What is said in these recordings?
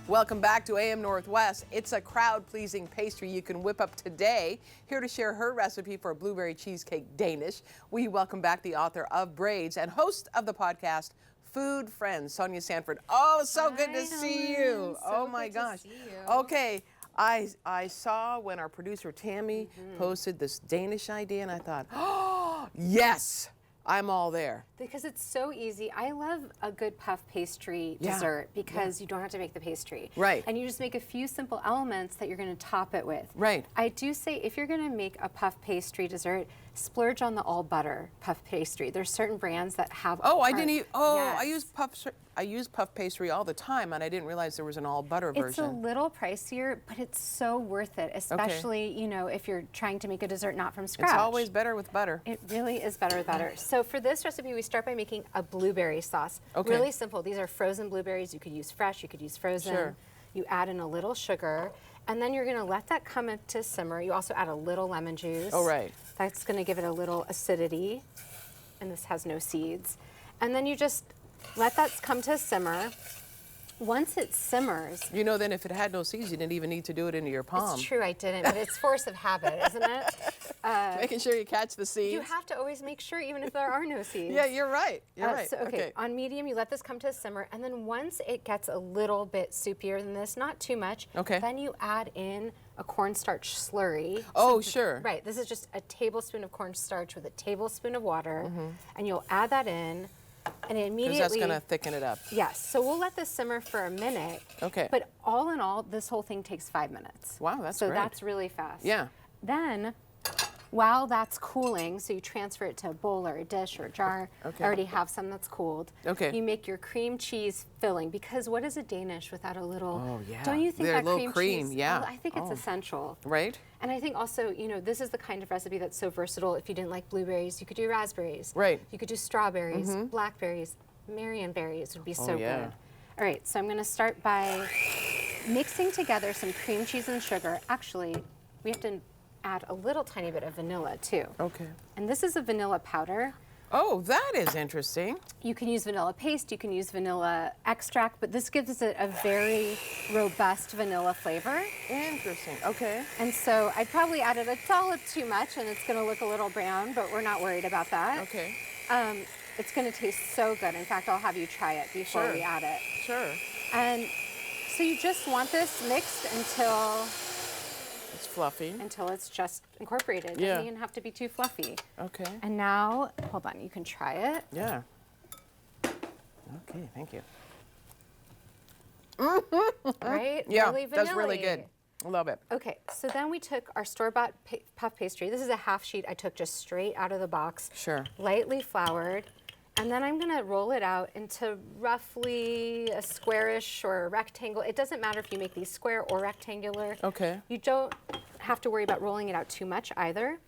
Welcome back to AM Northwest. It's a crowd-pleasing pastry you can whip up today. Here to share her recipe for a Blueberry Cheesecake Danish, we welcome back the author of Braids and host of the podcast, Food Friends, Sonya Sanford. Oh, so good to see you. Oh my gosh. Okay, I saw when our producer Tammy posted this Danish idea and I thought, oh, yes. I'm all there. Because it's so easy. I love a good puff pastry dessert because you don't have to make the pastry. Right. And you just make a few simple elements that you're going to top it with. Right. I do say if you're going to make a puff pastry dessert, splurge on the all butter puff pastry. There's certain brands that have. Oh, I didn't. Yes. I use puff pastry all the time, and I didn't realize there was an all butter version. It's a little pricier, but it's so worth it. Especially, you know, if you're trying to make a dessert not from scratch. It's always better with butter. It really is better with butter. So for this recipe, we start by making a blueberry sauce. Okay. Really simple. These are frozen blueberries. You could use fresh. You could use frozen. Sure. You add in a little sugar, and then you're going to let that come up to simmer. You also add a little lemon juice. Oh, right. That's going to give it a little acidity, and this has no seeds. And then you just let that come to simmer. Once it simmers... You know, then if it had no seeds, you didn't even need to do it into your palm. It's true, I didn't, but it's force of habit, isn't it? Making sure you catch the seeds. You have to always make sure, even if there are no seeds. Yeah, you're right. You're right. So, okay, on medium, you let this come to a simmer, and then once it gets a little bit soupier than this, not too much, then you add in a cornstarch slurry. Oh, sure. Right, this is just a tablespoon of cornstarch with a tablespoon of water, and you'll add that in, and immediately... Because that's going to thicken it up. Yes, so we'll let this simmer for a minute. Okay. But all in all, this whole thing takes 5 minutes. Wow, that's great. So that's really fast. Yeah. Then, while that's cooling, so you transfer it to a bowl or a dish or a jar. Okay. I already have some that's cooled. Okay. You make your cream cheese filling, because what is a Danish without a little... Oh, yeah. Don't you think that little cream cheese... yeah. Well, I think it's essential. Right. And I think also, you know, this is the kind of recipe that's so versatile. If you didn't like blueberries, you could do raspberries. Right. You could do strawberries, blackberries, Marionberries would be so good. All right, so I'm going to start by mixing together some cream cheese and sugar. Actually, we have to add a little tiny bit of vanilla too. Okay. And this is a vanilla powder. Oh, that is interesting. You can use vanilla paste, you can use vanilla extract, but this gives it a very robust vanilla flavor. Interesting, okay. And so I probably added a dollop too much and it's going to look a little brown, but we're not worried about that. Okay. It's going to taste so good. In fact, I'll have you try it before we add it. Sure. And so you just want this mixed until... It's fluffy. Until it's just incorporated. It Yeah. doesn't even have to be too fluffy. Okay. And now, hold on, you can try it. Yeah. Okay, thank you. Right? Yeah, really that's really good. I love it. Okay, so then we took our store-bought puff pastry. This is a half sheet I took just straight out of the box. Sure. Lightly floured. And then I'm gonna roll it out into roughly a squarish or a rectangle. It doesn't matter if you make these square or rectangular. Okay. You don't have to worry about rolling it out too much either.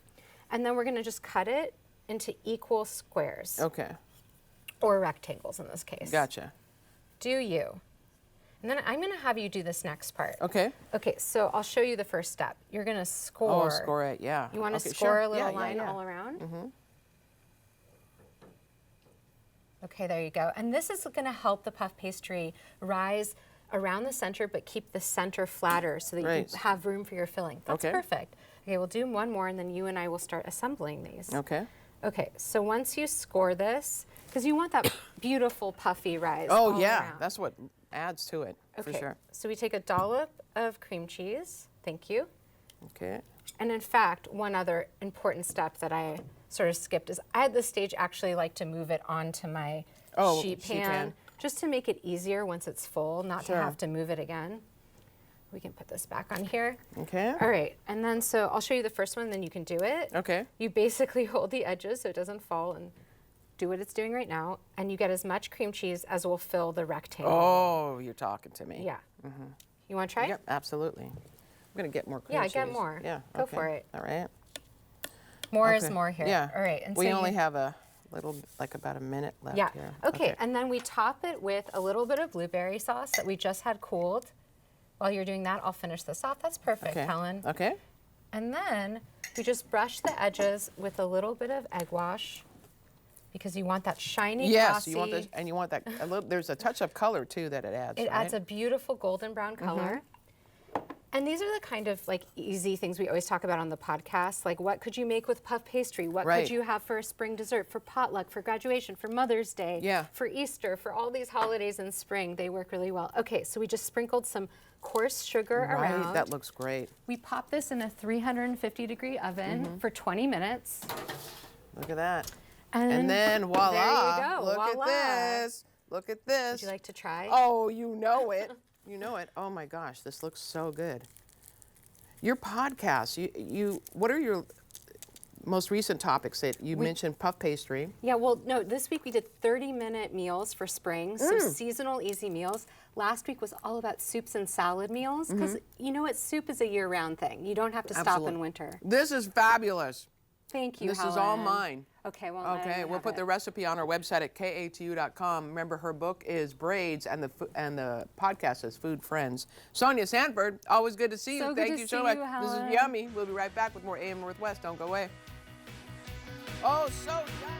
And then we're gonna just cut it into equal squares. Okay. Or rectangles in this case. Gotcha. Do you? And then I'm gonna have you do this next part. Okay. Okay, so I'll show you the first step. You're gonna score. Oh, score it, yeah. You wanna okay, score sure. a little Yeah, line yeah. all around? Okay, there you go. And this is gonna help the puff pastry rise around the center, but keep the center flatter so that you can have room for your filling. That's perfect. Okay, we'll do one more and then you and I will start assembling these. Okay. Okay, so once you score this, because you want that beautiful puffy rise. Oh, all yeah, around. that's what adds to it, for sure. So we take a dollop of cream cheese. Thank you. Okay. And in fact, one other important step that I sort of skipped is I at this stage actually like to move it onto my sheet pan just to make it easier once it's full, not to have to move it again. We can put this back on here. Okay. All right, and then so I'll show you the first one, then you can do it. Okay. You basically hold the edges so it doesn't fall and do what it's doing right now, and you get as much cream cheese as will fill the rectangle. Oh, you're talking to me. Yeah. You want to try? Yep, absolutely. I'm going to get more cream cheese. Yeah, get more. Yeah. Go for it. All right. More is more here. Yeah. All right. And we so only have a little, like about a minute left here. Okay, and then we top it with a little bit of blueberry sauce that we just had cooled. While you're doing that, I'll finish this off. That's perfect, Helen. Okay. And then we just brush the edges with a little bit of egg wash. because you want that shiny, yes, glossy. you want this, and you want that. There's a touch of color too that it adds. It adds a beautiful golden brown color. And these are the kind of like easy things we always talk about on the podcast. Like, what could you make with puff pastry? What could you have for a spring dessert, for potluck, for graduation, for Mother's Day, for Easter, for all these holidays in spring? They work really well. Okay, so we just sprinkled some coarse sugar around. That looks great. We pop this in a 350-degree oven for 20 minutes. Look at that. And then voila. There you go. Look voila. at this. Look at this. Would you like to try? Oh, you know it. You know it. Oh my gosh, this looks so good. Your podcast, what are your most recent topics that you mentioned? Puff pastry. Yeah, well, no, this week we did 30-minute meals for spring, some seasonal easy meals. Last week was all about soups and salad meals, because you know what, soup is a year-round thing. You don't have to stop in winter. This is fabulous. Thank you, This Helen. is all mine. Okay, well, okay, we'll put the recipe on our website at katu.com. Remember, her book is Braids, and the podcast is Food Friends. Sonya Sanford, always good to see you. Thank you so much. This is yummy. We'll be right back with more AM Northwest. Don't go away. Oh, so yummy.